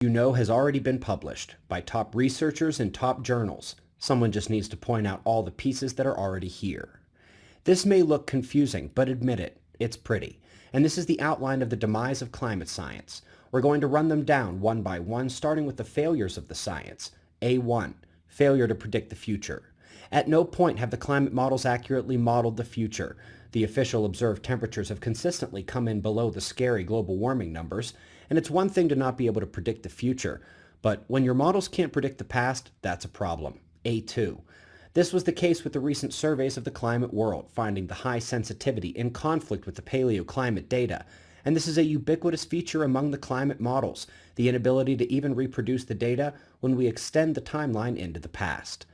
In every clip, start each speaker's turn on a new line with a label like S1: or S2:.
S1: you know has already been published by top researchers in top journals. Someone just needs to point out all the pieces that are already here. This may look confusing, but admit it, it's pretty. And this is the outline of the demise of climate science. We're going to run them down one by one, starting with the failures of the science. A1, failure to predict the future. At no point have the climate models accurately modeled the future. The official observed temperatures have consistently come in below the scary global warming numbers, and it's one thing to not be able to predict the future, but when your models can't predict the past, that's a problem. A2. This was the case with the recent surveys of the climate world, finding the high sensitivity in conflict with the paleoclimate data. And this is a ubiquitous feature among the climate models, the inability to even reproduce the data when we extend the timeline into the past.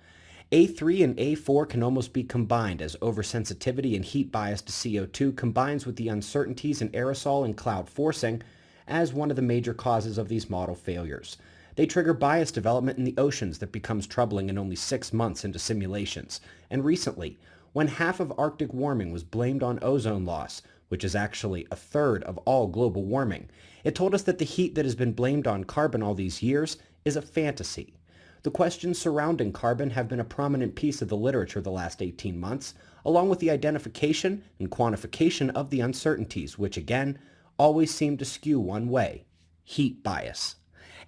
S1: A3 and A4 can almost be combined as oversensitivity and heat bias to CO2 combines with the uncertainties in aerosol and cloud forcing as one of the major causes of these model failures. They trigger bias development in the oceans that becomes troubling in only 6 months into simulations. And recently, when half of Arctic warming was blamed on ozone loss, which is actually a third of all global warming, it told us that the heat that has been blamed on carbon all these years is a fantasy. The questions surrounding carbon have been a prominent piece of the literature the last 18 months, along with the identification and quantification of the uncertainties, which again, always seem to skew one way: heat bias.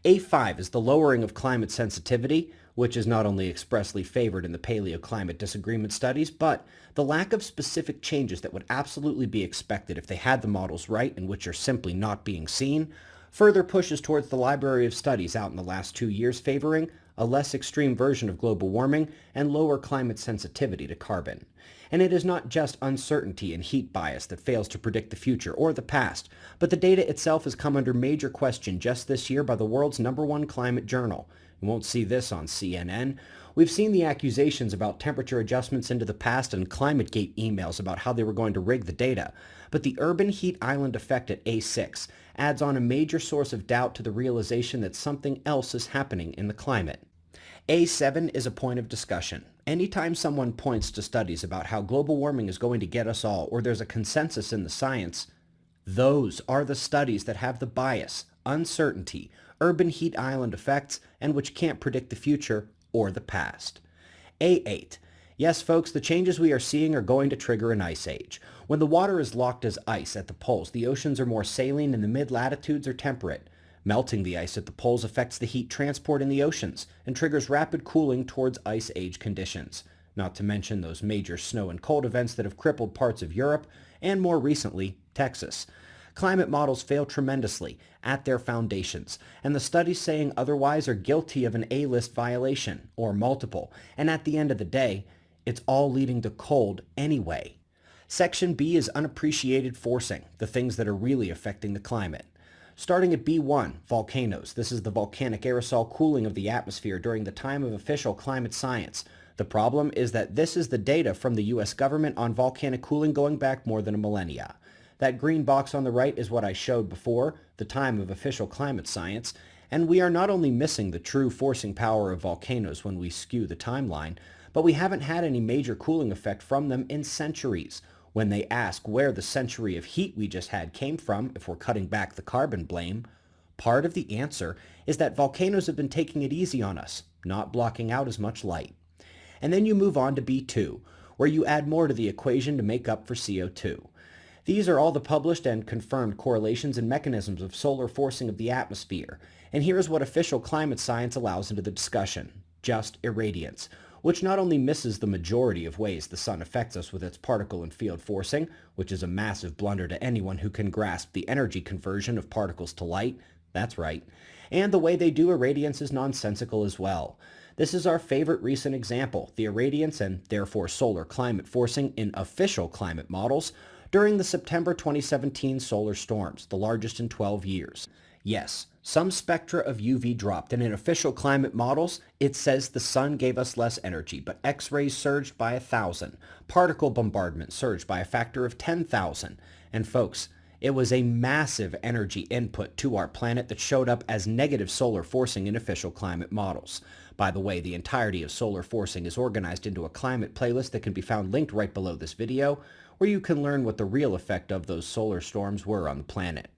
S1: A5 is the lowering of climate sensitivity, which is not only expressly favored in the paleoclimate disagreement studies, but the lack of specific changes that would absolutely be expected if they had the models right and which are simply not being seen, further pushes towards the library of studies out in the last 2 years favoring a less extreme version of global warming and lower climate sensitivity to carbon. And it is not just uncertainty and heat bias that fails to predict the future or the past, but the data itself has come under major question just this year by the world's #1 climate journal. You won't see this on CNN. We've seen the accusations about temperature adjustments into the past and ClimateGate emails about how they were going to rig the data. But the urban heat island effect at A6 adds on a major source of doubt to the realization that something else is happening in the climate. A7 is a point of discussion. Anytime someone points to studies about how global warming is going to get us all, or there's a consensus in the science, those are the studies that have the bias, uncertainty, urban heat island effects, and which can't predict the future or the past. A8. Yes, folks, the changes we are seeing are going to trigger an ice age. When the water is locked as ice at the poles, the oceans are more saline and the mid-latitudes are temperate. Melting the ice at the poles affects the heat transport in the oceans and triggers rapid cooling towards ice age conditions, not to mention those major snow and cold events that have crippled parts of Europe and, more recently, Texas. Climate models fail tremendously at their foundations, and the studies saying otherwise are guilty of an A-list violation, or multiple, and at the end of the day, it's all leading to cold anyway. Section B is unappreciated forcing, the things that are really affecting the climate. Starting at B1, volcanoes. This is the volcanic aerosol cooling of the atmosphere during the time of official climate science. The problem is that this is the data from the US government on volcanic cooling going back more than a millennia. That green box on the right is what I showed before, the time of official climate science, and we are not only missing the true forcing power of volcanoes when we skew the timeline, but we haven't had any major cooling effect from them in centuries. When they ask where the century of heat we just had came from, if we're cutting back the carbon blame, part of the answer is that volcanoes have been taking it easy on us, not blocking out as much light. And then you move on to B2, where you add more to the equation to make up for CO2. These are all the published and confirmed correlations and mechanisms of solar forcing of the atmosphere. And here's what official climate science allows into the discussion: just irradiance, which not only misses the majority of ways the sun affects us with its particle and field forcing, which is a massive blunder to anyone who can grasp the energy conversion of particles to light, that's right, and the way they do irradiance is nonsensical as well. This is our favorite recent example, the irradiance and therefore solar climate forcing in official climate models during the September 2017 solar storms, the largest in 12 years. Yes, some spectra of UV dropped, and in official climate models, it says the sun gave us less energy, but X-rays surged by 1,000, particle bombardment surged by a factor of 10,000, and folks, it was a massive energy input to our planet that showed up as negative solar forcing in official climate models. By the way, the entirety of solar forcing is organized into a climate playlist that can be found linked right below this video, where you can learn what the real effect of those solar storms were on the planet.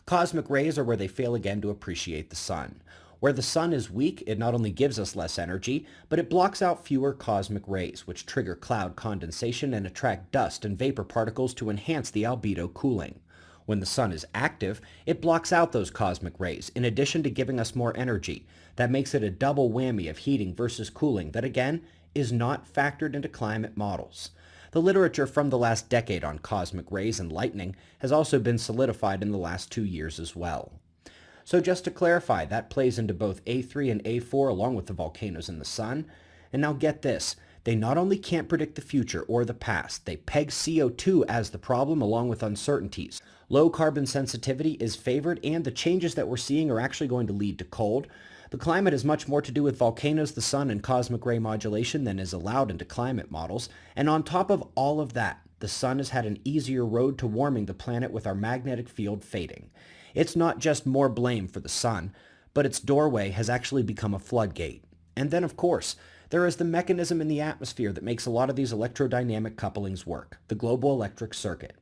S1: Cosmic rays are where they fail again to appreciate the sun. Where the sun is weak, it not only gives us less energy, but it blocks out fewer cosmic rays, which trigger cloud condensation and attract dust and vapor particles to enhance the albedo cooling. When the sun is active, it blocks out those cosmic rays, in addition to giving us more energy. That makes it a double whammy of heating versus cooling that, again, is not factored into climate models. The literature from the last decade on cosmic rays and lightning has also been solidified in the last 2 years as well. So just to clarify, that plays into both A3 and A4 along with the volcanoes in the sun. And now get this, they not only can't predict the future or the past, they peg CO2 as the problem along with uncertainties. Low carbon sensitivity is favored, and the changes that we're seeing are actually going to lead to cold. The climate has much more to do with volcanoes, the sun, and cosmic ray modulation than is allowed into climate models. And on top of all of that, the sun has had an easier road to warming the planet with our magnetic field fading. It's not just more blame for the sun, but its doorway has actually become a floodgate. And then, of course, there is the mechanism in the atmosphere that makes a lot of these electrodynamic couplings work, the global electric circuit.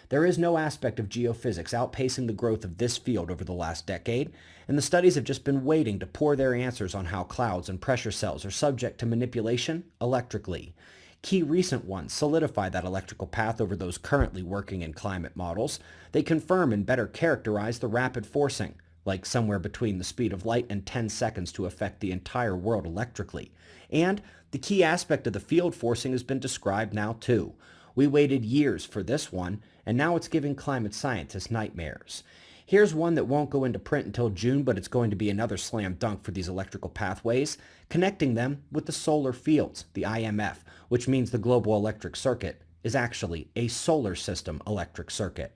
S1: There is no aspect of geophysics outpacing the growth of this field over the last decade, and the studies have just been waiting to pour their answers on how clouds and pressure cells are subject to manipulation electrically. Key recent ones solidify that electrical path over those currently working in climate models. They confirm and better characterize the rapid forcing, like somewhere between the speed of light and 10 seconds to affect the entire world electrically. And the key aspect of the field forcing has been described now too. We waited years for this one, and now it's giving climate scientists nightmares. Here's one that won't go into print until June, but it's going to be another slam dunk for these electrical pathways, connecting them with the solar fields, the IMF, which means the global electric circuit is actually a solar system electric circuit.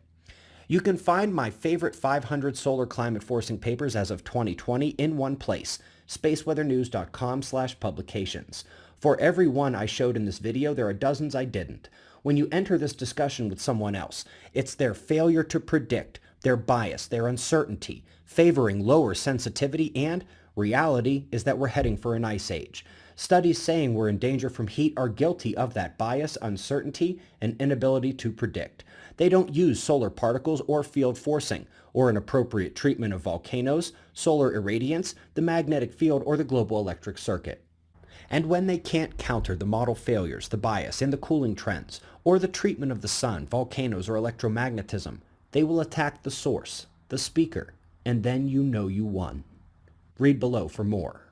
S1: You can find my favorite 500 solar climate forcing papers as of 2020 in one place, spaceweathernews.com/publications. For every one I showed in this video, there are dozens I didn't. When you enter this discussion with someone else, it's their failure to predict, their bias, their uncertainty, favoring lower sensitivity, and reality is that we're heading for an ice age. Studies saying we're in danger from heat are guilty of that bias, uncertainty, and inability to predict. They don't use solar particles or field forcing, or an appropriate treatment of volcanoes, solar irradiance, the magnetic field, or the global electric circuit. And when they can't counter the model failures, the bias, and the cooling trends, or the treatment of the sun, volcanoes, or electromagnetism, they will attack the source, the speaker, and then you know you won. Read below for more.